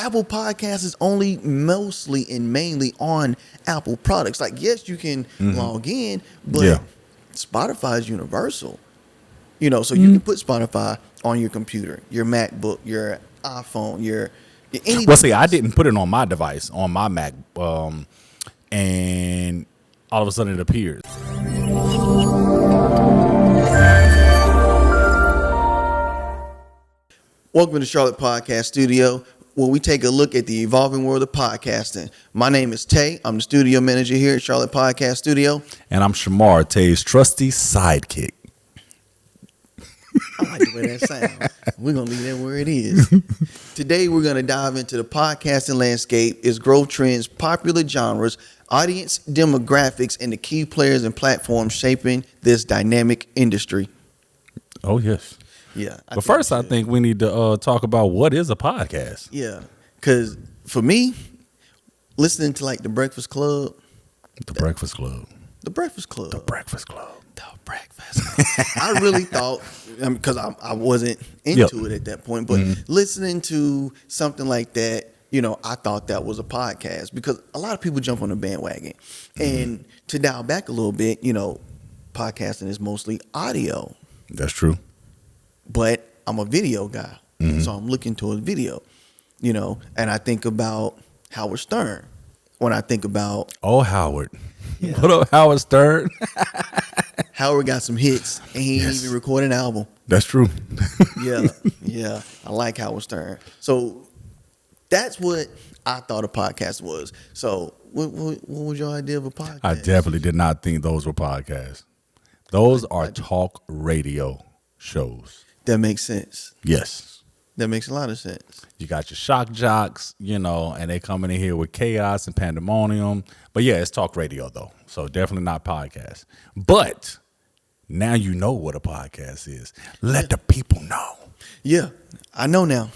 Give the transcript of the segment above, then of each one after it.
Apple Podcasts is only mostly and mainly on Apple products. Like, yes, you can log in, but Spotify is universal. You know, so you can put Spotify on your computer, your MacBook, your iPhone, your any. Well, see, I didn't put it on my device, on my Mac, and all of a sudden it appears. Welcome to the Charlotte Podcast.Studio, where we take a look at the evolving world of podcasting. My name is Tay. I'm the studio manager here at Charlotte Podcast.Studio. And I'm Shamar, Tay's trusty sidekick. I like the way that sounds. We're going to leave that where it is. Today, we're going to dive into the podcasting landscape, its growth trends, popular genres, audience demographics, and the key players and platforms shaping this dynamic industry. Oh, yes. Yeah. But first, I think we need to talk about what is a podcast. Yeah. Because for me, listening to like The Breakfast Club. The Breakfast Club. The Breakfast Club. The Breakfast Club. The Breakfast Club. I really thought, because I wasn't into it at that point, but listening to something like that, you know, I thought that was a podcast because a lot of people jump on the bandwagon. And to dial back a little bit, you know, podcasting is mostly audio. That's true. But I'm a video guy, so I'm looking towards video, you know, and I think about Howard Stern when I think about... Oh, Howard. Yeah. What up, Howard Stern? Howard got some hits, and he ain't even recorded an album. That's true. Yeah. I like Howard Stern. So that's what I thought a podcast was. So what was your idea of a podcast? I definitely did not think those were podcasts. Those are talk radio shows. That makes sense. Yes. That makes a lot of sense. You got your shock jocks, you know, and they coming in here with chaos and pandemonium. But yeah, it's talk radio though. So definitely not podcast. But now you know what a podcast is. Let the people know. Yeah, I know now.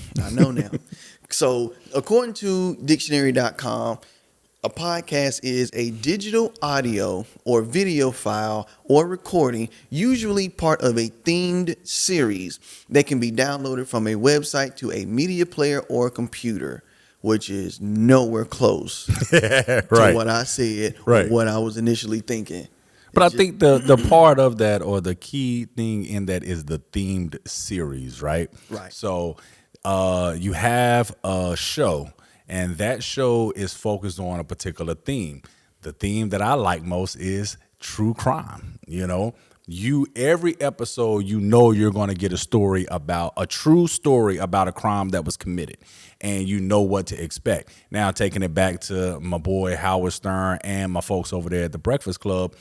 So according to dictionary.com, a podcast is a digital audio or video file or recording, usually part of a themed series that can be downloaded from a website to a media player or computer, which is nowhere close to what I said, or what I was initially thinking. But I think the part of that, or the key thing in that, is the themed series, right? Right. So you have a show, and that show is focused on a particular theme. The theme that I like most is true crime. You know, every episode, you know, you're going to get a true story about a crime that was committed, and you know what to expect. Now, taking it back to my boy Howard Stern and my folks over there at the Breakfast Club.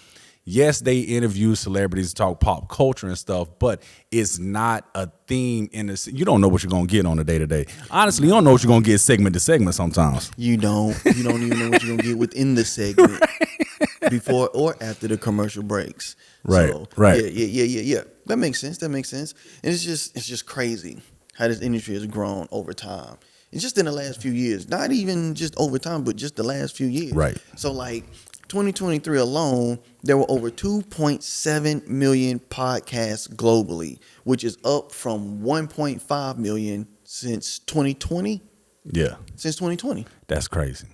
Yes, they interview celebrities, talk pop culture and stuff, but it's not a theme in this. You don't know what you're going to get on a day-to-day. Honestly, you don't know what you're going to get segment to segment sometimes. You don't even know what you're going to get within the segment before or after the commercial breaks. Right, so, right. Yeah. That makes sense. And it's just crazy how this industry has grown over time. It's just in the last few years. Not even just over time, but just the last few years. Right. So, like, 2023 alone, there were over 2.7 million podcasts globally, which is up from 1.5 million since 2020. Yeah. Since 2020. That's crazy.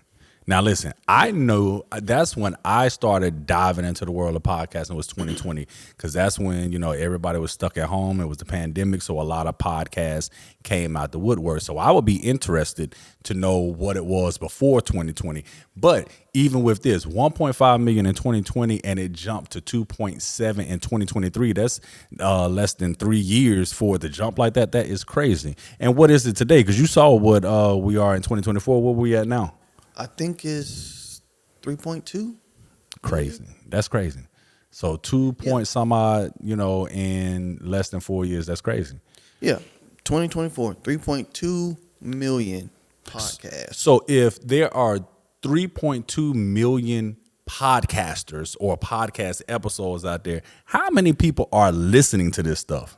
Now, listen, I know that's when I started diving into the world of podcasting, was 2020, because that's when, you know, everybody was stuck at home. It was the pandemic, so a lot of podcasts came out the woodwork. So I would be interested to know what it was before 2020. But even with this, 1.5 million in 2020, and it jumped to 2.7 in 2023. That's less than 3 years for it to jump like that. That is crazy. And what is it today? Because you saw what we are in 2024. What we at now? I think it's 3.2. Crazy. That's crazy. So 2 point some odd, you know, in less than 4 years. That's crazy. Yeah. 2024, 3.2 million podcasts. So if there are 3.2 million podcasters or podcast episodes out there, how many people are listening to this stuff?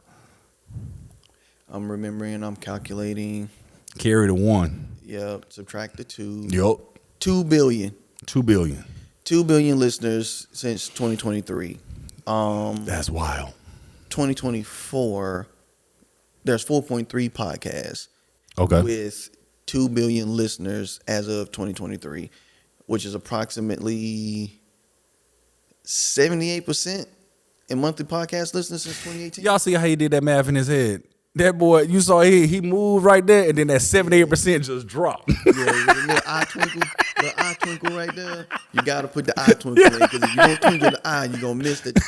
I'm remembering, I'm calculating. Carry the one. Yep. Subtract the two. Yep. 2 billion. 2 billion. 2 billion listeners since 2023. That's wild. 2024, there's 4.3 podcasts. Okay. With 2 billion listeners as of 2023, which is approximately 78% in monthly podcast listeners since 2018. Y'all see how he did that math in his head? That boy, you saw he moved right there, and then that 78% just dropped. Yeah, with a little eye twinkle right there. You got to put the eye twinkle in, because if you don't twinkle the eye, you're going to miss it.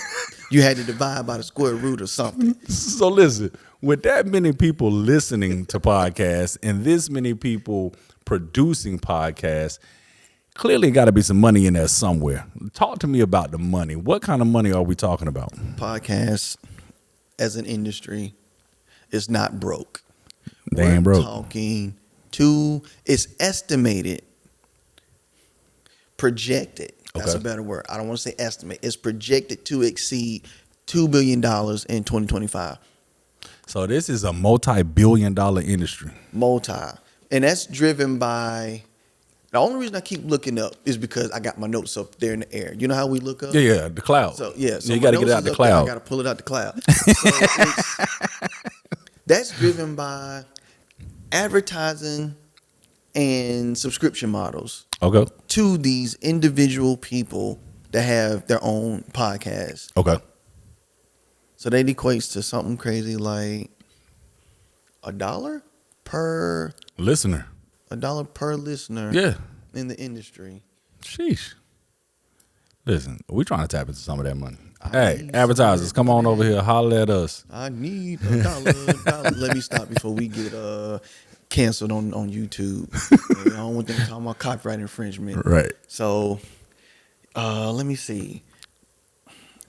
You had to divide by the square root or something. So listen, with that many people listening to podcasts and this many people producing podcasts, clearly got to be some money in there somewhere. Talk to me about the money. What kind of money are we talking about? Podcasts as an industry is not broke. They ain't broke. Talking it's estimated, projected. That's Okay. a better word. I don't want to say estimate. It's projected to exceed $2 billion in 2025. So this is a multi-billion-dollar industry. And that's driven by, the only reason I keep looking up is because I got my notes up there in the air. You know how we look up? Yeah, the cloud. So you got to get it out the cloud. I got to pull it out the cloud. So that's driven by advertising and subscription models Okay. to these individual people that have their own podcasts. Okay. So that equates to something crazy like $1 per Listener. listener. Yeah. In the industry. Sheesh. Listen, we trying to tap into some of that money. I Hey, need advertisers, some come on over here, holler at us. I need $1. Let me stop before we get canceled on YouTube. I don't want them talking about copyright infringement. Right. So let me see.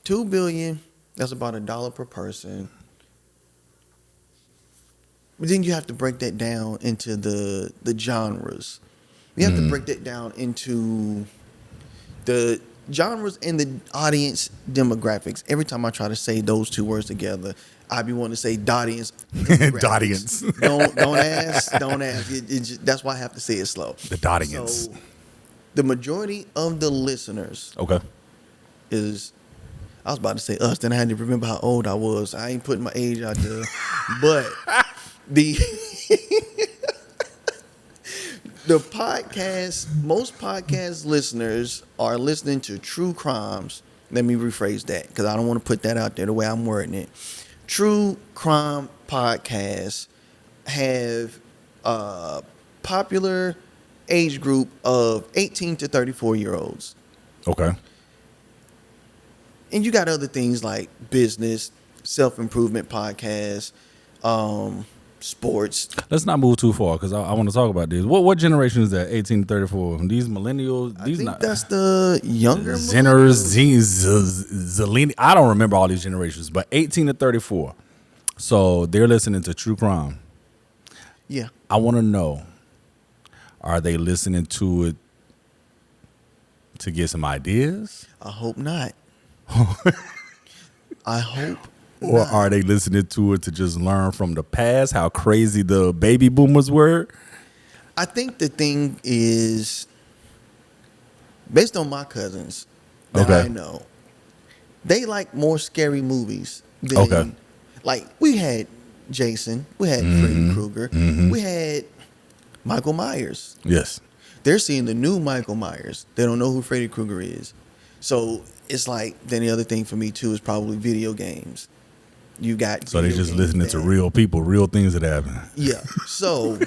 2 billion, that's about $1 per person. But then you have to break that down into the genres. You have to break that down into the genres and the audience demographics. Every time I try to say those two words together, I be wanting to say audience. Audience. Don't ask. That's why I have to say it slow. The audience. So, the majority of the listeners Okay. is, I was about to say us, then I had to remember how old I was. I ain't putting my age out there. But most podcast listeners are listening to true crimes. Let me rephrase that, because I don't want to put that out there the way I'm wording it. True crime podcasts have a popular age group of 18 to 34-year-olds. Okay. And you got other things like business, self-improvement podcasts, sports. Let's not move too far because I want to talk about this. What generation is that? 18 to 34. These millennials. I think that's the younger Zenners, Zellini. I don't remember all these generations, but 18 to 34. So they're listening to true crime. Yeah. I want to know, are they listening to it to get some ideas? I hope not. I hope Or not. are they listening to it to just learn from the past how crazy the baby boomers were? I think the thing is, based on my cousins that Okay. I know, they like more scary movies than, like, we had Jason, we had Freddy Krueger, we had Michael Myers. Yes. They're seeing the new Michael Myers. They don't know who Freddy Krueger is. So it's like, then the other thing for me too is probably video games. You got So they video just games listening to that- real people, real things that happen. Yeah. So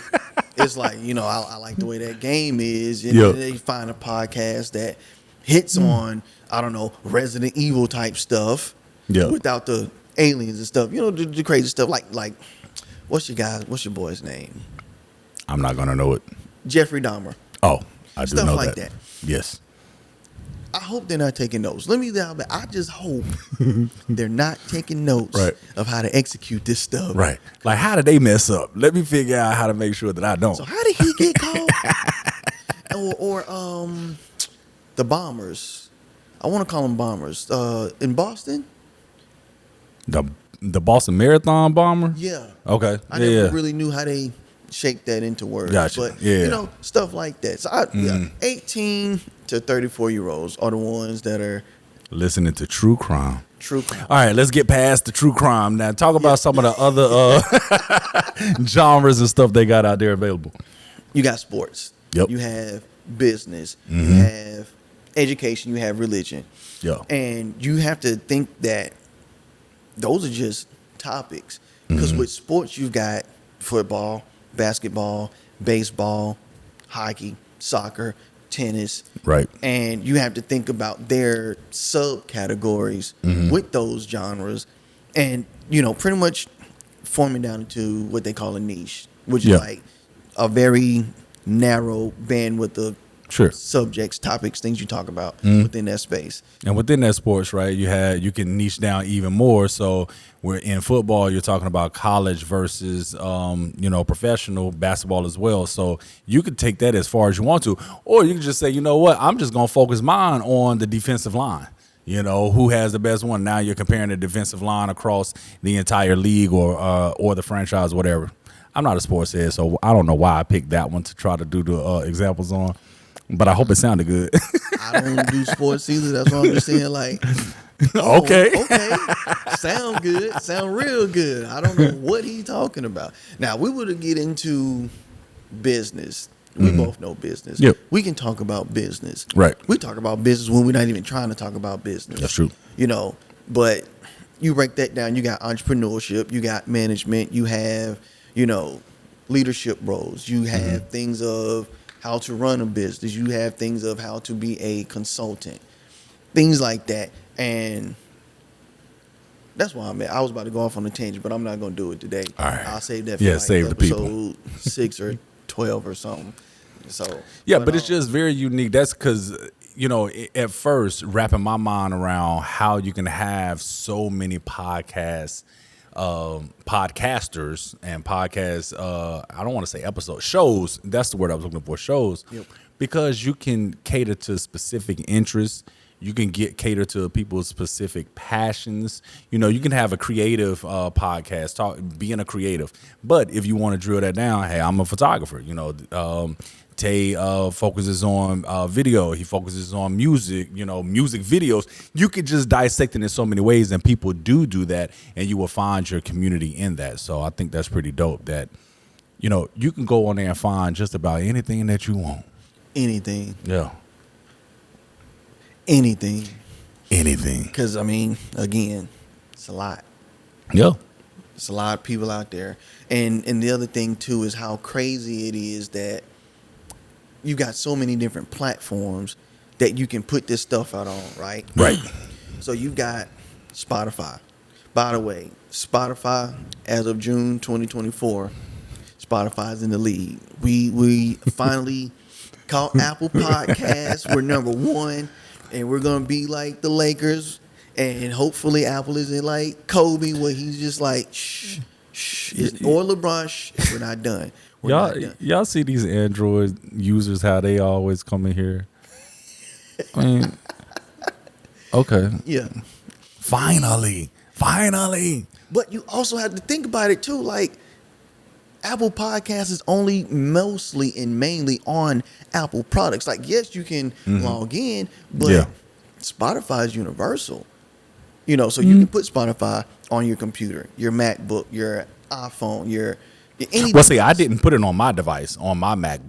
it's like, I like the way that game is. And Yep. then they find a podcast that hits on, I don't know, Resident Evil type stuff. Yep. Without the aliens and stuff. The crazy stuff. Like what's your boy's name? I'm not going to know it. Jeffrey Dahmer. Oh, I do Stuff know like that. that. Yes. I hope they're not taking notes. Let me down, but I just hope they're not taking notes Right. of how to execute this stuff. Right. Like, how did they mess up? Let me figure out how to make sure that I don't. So how did he get caught? or the bombers. I want to call them bombers. In Boston? The Boston Marathon bomber? Yeah. Okay. I yeah. never really knew how they shaped that into words. Gotcha. But, Yeah. stuff like that. So 18 to 34-year-olds are the ones that are Listening to true crime. true crime. All right, let's get past the true crime now. Talk about some of the other genres and stuff they got out there available. you got sports. Yep. You have business. You Mm-hmm. have education. You have religion. Yeah. And you have to think that those are just topics. Because with sports, you've got football, basketball, baseball, hockey, soccer, tennis. Right. And you have to think about their subcategories with those genres. And, pretty much forming down into what they call a niche, which is like a very narrow bandwidth of Sure. subjects, topics, things you talk about within that space. And within that sports, right, you can niche down even more. So we're in football, you're talking about college versus, professional basketball as well. So you could take that as far as you want to, or you can just say, you know what, I'm just going to focus mine on the defensive line. Who has the best one? Now you're comparing the defensive line across the entire league or the franchise, whatever. I'm not a sports head, so I don't know why I picked that one to try to do the examples on. But I hope it sounded good. I don't do sports either. That's why I'm just saying, like, okay. Sound good. Sound real good. I don't know what he's talking about. Now, we would get into business. We both know business. Yep. We can talk about business. Right. We talk about business when we're not even trying to talk about business. That's true. But you break that down. You got entrepreneurship. You got management. You have, leadership roles. You have things of how to run a business. You have things of how to be a consultant, things like that. And that's why I was about to go off on a tangent, but I'm not going to do it today. All right. I'll save that for save the people. episode 6 or 12 or something. So but it's just very unique. That's because, at first, wrapping my mind around how you can have so many podcasters and podcasts, I don't want to say episodes, shows. That's the word I was looking for, shows. Yep. Because you can cater to specific interests. You can cater to people's specific passions. You can have a creative podcast, being a creative. But if you want to drill that down, hey, I'm a photographer. Tay focuses on video. He focuses on music, music videos. You could just dissect it in so many ways, and people do that, and you will find your community in that. So I think that's pretty dope that, you can go on there and find just about anything that you want. anything. Yeah. Anything. Because, again, it's a lot. Yeah. It's a lot of people out there. And the other thing, too, is how crazy it is that you got so many different platforms that you can put this stuff out on, right? Right. So you've got Spotify. By the way, Spotify, as of June 2024, Spotify's in the lead. We finally caught Apple Podcasts. We're number 1, and we're going to be like the Lakers. And hopefully Apple isn't like Kobe, where he's just like, shh. Or LeBron, shh, we're not done. Y'all see these Android users, how they always come in here? Okay. Yeah. Finally. But you also have to think about it too. Like, Apple Podcasts is only mostly and mainly on Apple products. Like, yes, you can log in, but Spotify is universal. So you can put Spotify on your computer, your MacBook, your iPhone, your any. Well, see, I didn't put it on my device, on my Mac,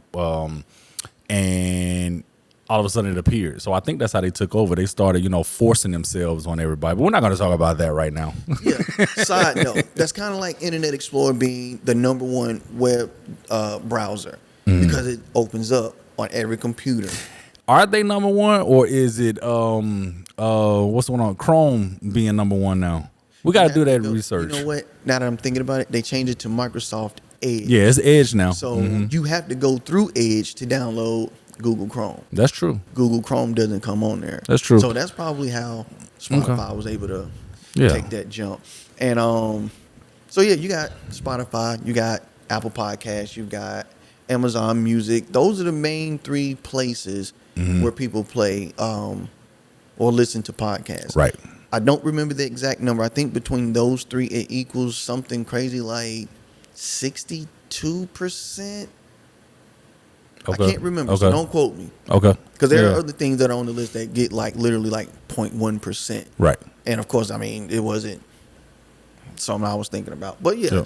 and all of a sudden it appeared. So I think that's how they took over. They started, forcing themselves on everybody. But we're not going to talk about that right now. Yeah. Side note, that's kind of like Internet Explorer being the number 1 web browser because it opens up on every computer. Are they number 1, or is it what's going on? Chrome being number 1 now? We got to do that research. You know what? Now that I'm thinking about it, they changed it to Microsoft Edge. Yeah, it's Edge now. So you have to go through Edge to download Google Chrome. That's true. Google Chrome doesn't come on there. That's true. So that's probably how Spotify was able to take that jump. And you got Spotify, you got Apple Podcasts, you got Amazon Music. Those are the main 3 places where people play or listen to podcasts. Right. I don't remember the exact number. I think between those 3, it equals something crazy like 62%. Okay. I can't remember, so don't quote me. Okay. Because there are other things that are on the list that get literally 0.1%. Right. And of course, it wasn't something I was thinking about. But They get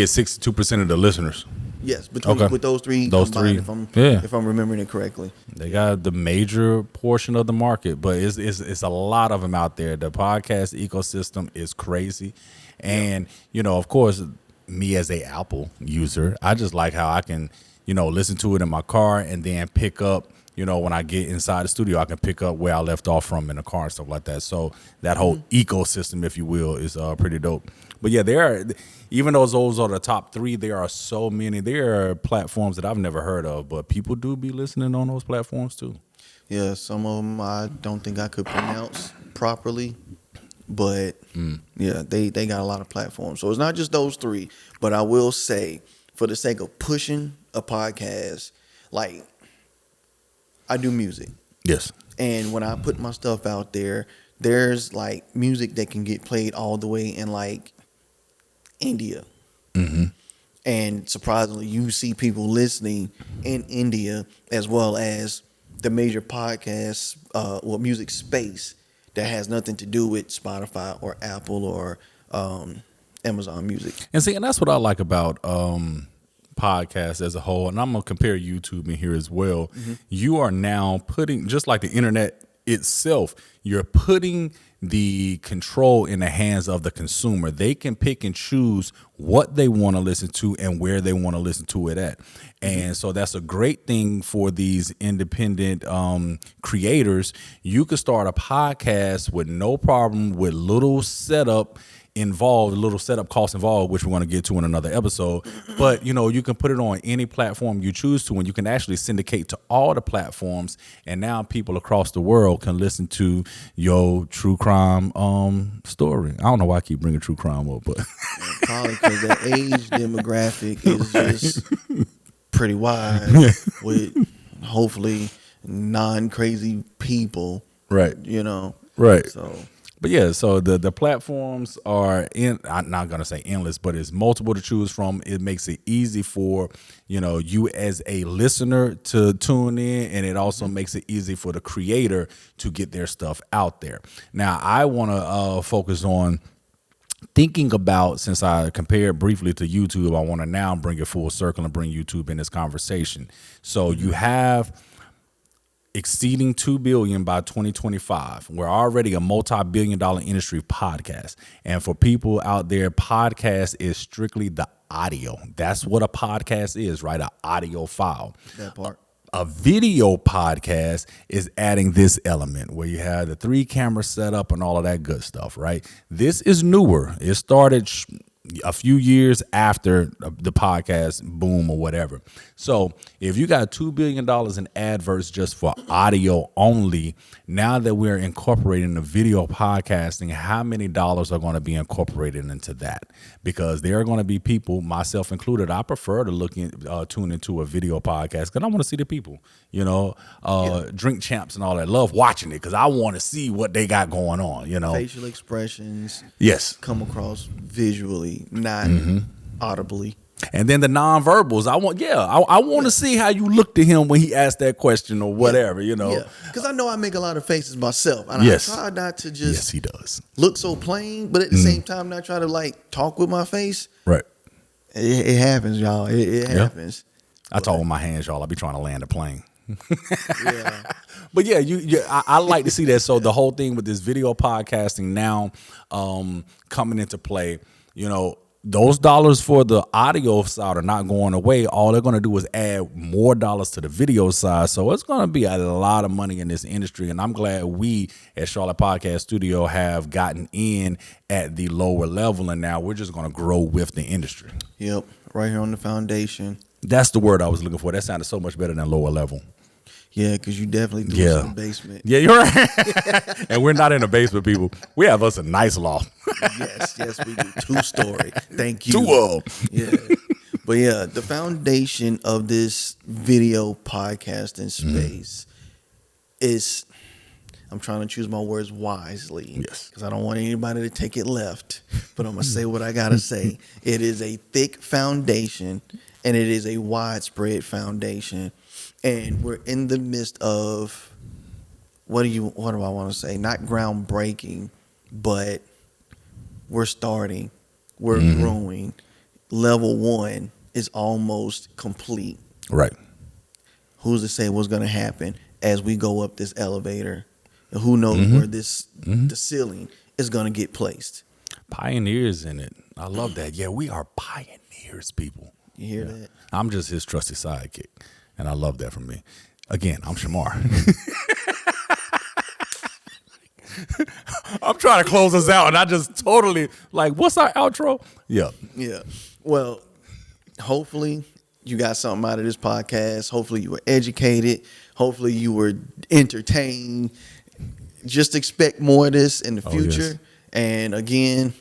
62% of the listeners. Yes, Okay. with those three Those combined, three. if I'm remembering it correctly. They got the major portion of the market, but it's a lot of them out there. The podcast ecosystem is crazy, and of course, me as a Apple user, I just like how I can listen to it in my car and then pick up. When I get inside the studio, I can pick up where I left off from in the car and stuff like that. So that whole ecosystem, if you will, is pretty dope. But yeah, even though those are the top three, there are so many. There are platforms that I've never heard of, but people do be listening on those platforms too. Yeah, some of them I don't think I could pronounce properly, but yeah, they got a lot of platforms. So it's not just those three, but I will say, for the sake of pushing a podcast, like, I do music. Yes. And when I put my stuff out there, there's like music that can get played all the way in like India. Mm-hmm. And surprisingly, you see people listening in India as well as the major podcasts, music space that has nothing to do with Spotify or Apple or Amazon Music. And see, and that's what I like about podcasts as a whole. And I'm going to compare YouTube in here as well. Mm-hmm. You are now putting, just like the internet itself, you're putting the control in the hands of the consumer. They can pick and choose what they want to listen to and where they want to listen to it at. And so that's a great thing for these independent creators. You could start a podcast with no problem, with little setup involved, a little setup cost involved, which we're going to get to in another episode. But you can put it on any platform you choose to, and you can actually syndicate to all the platforms. And now people across the world can listen to your true crime story. I don't know why I keep bringing true crime up, but probably because the age demographic is just pretty wide with hopefully non-crazy people, right? Right. So. But yeah, so the platforms are I'm not gonna say endless, but it's multiple to choose from. It makes it easy for you as a listener to tune in, and it also makes it easy for the creator to get their stuff out there. Now, I want to focus on thinking about, since I compared briefly to YouTube, I want to now bring it full circle and bring YouTube in this conversation. So you have exceeding 2 billion by 2025. We're already a multi-billion-dollar industry podcast. And for people out there, podcast is strictly the audio. That's what a podcast is, right? An audio file. That part. A video podcast is adding this element where you have the 3-camera setup and all of that good stuff, right? This is newer. It started a few years after the podcast boom or whatever. So if you got $2 billion in adverts just for audio only, now that we're incorporating the video podcasting, how many dollars are going to be incorporated into that? Because there are going to be people, myself included, I prefer to tune into a video podcast because I want to see the people, Drink Champs and all that. Love watching it because I want to see what they got going on, Facial expressions. Yes. Come across visually, not audibly. And then the nonverbals, I want to see how you looked at him when he asked that question or whatever, Yeah, because I know I make a lot of faces myself, and I try not to just he does look so plain, but at the same time not try to like talk with my face. Right. It happens, y'all. It happens. I talk with my hands, y'all. I be trying to land a plane. Yeah. But yeah, I like to see that. So the whole thing with this video podcasting now coming into play, those dollars for the audio side are not going away. All they're going to do is add more dollars to the video side. So it's going to be a lot of money in this industry. And I'm glad we at Charlotte Podcast Studio have gotten in at the lower level. And now we're just going to grow with the industry. Yep. Right here on the foundation. That's the word I was looking for. That sounded so much better than lower level. Yeah, because you definitely do it in the basement. Yeah, you're right. And we're not in the basement, people. We have us a nice loft. Yes, we do. 2-story. Thank you. 2 of them. Yeah. But yeah, the foundation of this video podcasting space is, I'm trying to choose my words wisely. Yes. Because I don't want anybody to take it left. But I'm going to say what I got to say. It is a thick foundation, and it is a widespread foundation. And we're in the midst of, what do I want to say? Not groundbreaking, but we're starting. We're growing. Level 1 is almost complete. Right. Who's to say what's going to happen as we go up this elevator? And who knows where the ceiling is going to get placed? Pioneers in it. I love that. Yeah, we are pioneers, people. You hear that? I'm just his trusty sidekick, and I love that from me. Again, I'm Shamar. I'm trying to close us out, and I just totally like, what's our outro? Yeah. Yeah. Well, hopefully you got something out of this podcast. Hopefully you were educated. Hopefully you were entertained. Just expect more of this in the future. Yes. And again,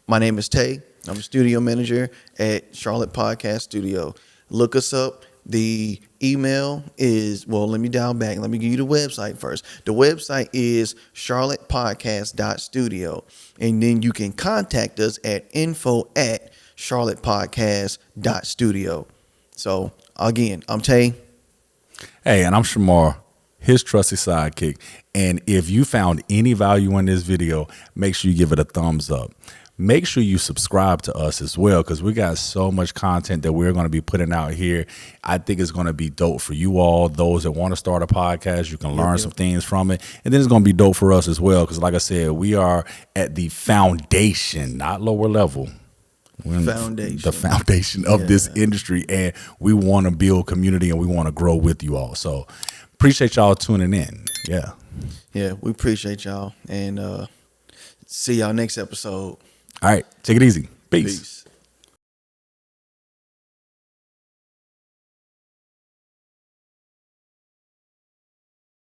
my name is Tay. I'm a studio manager at Charlotte Podcast.Studio. Look us up. The email is, well, let me dial back. Let me give you the website first. The website is charlottepodcast.studio. And then you can contact us at info@charlottepodcast.studio. So, again, I'm Tay. Hey, and I'm Shamar, his trusty sidekick. And if you found any value in this video, make sure you give it a thumbs up. Make sure you subscribe to us as well, because we got so much content that we're going to be putting out here. I think it's going to be dope for you all, those that want to start a podcast. You can learn some things from it. And then it's going to be dope for us as well, because like I said, we are at the foundation, not lower level. The foundation of this industry, and we want to build community and we want to grow with you all. So appreciate y'all tuning in. Yeah, we appreciate y'all, and see y'all next episode. All right, take it easy. Peace.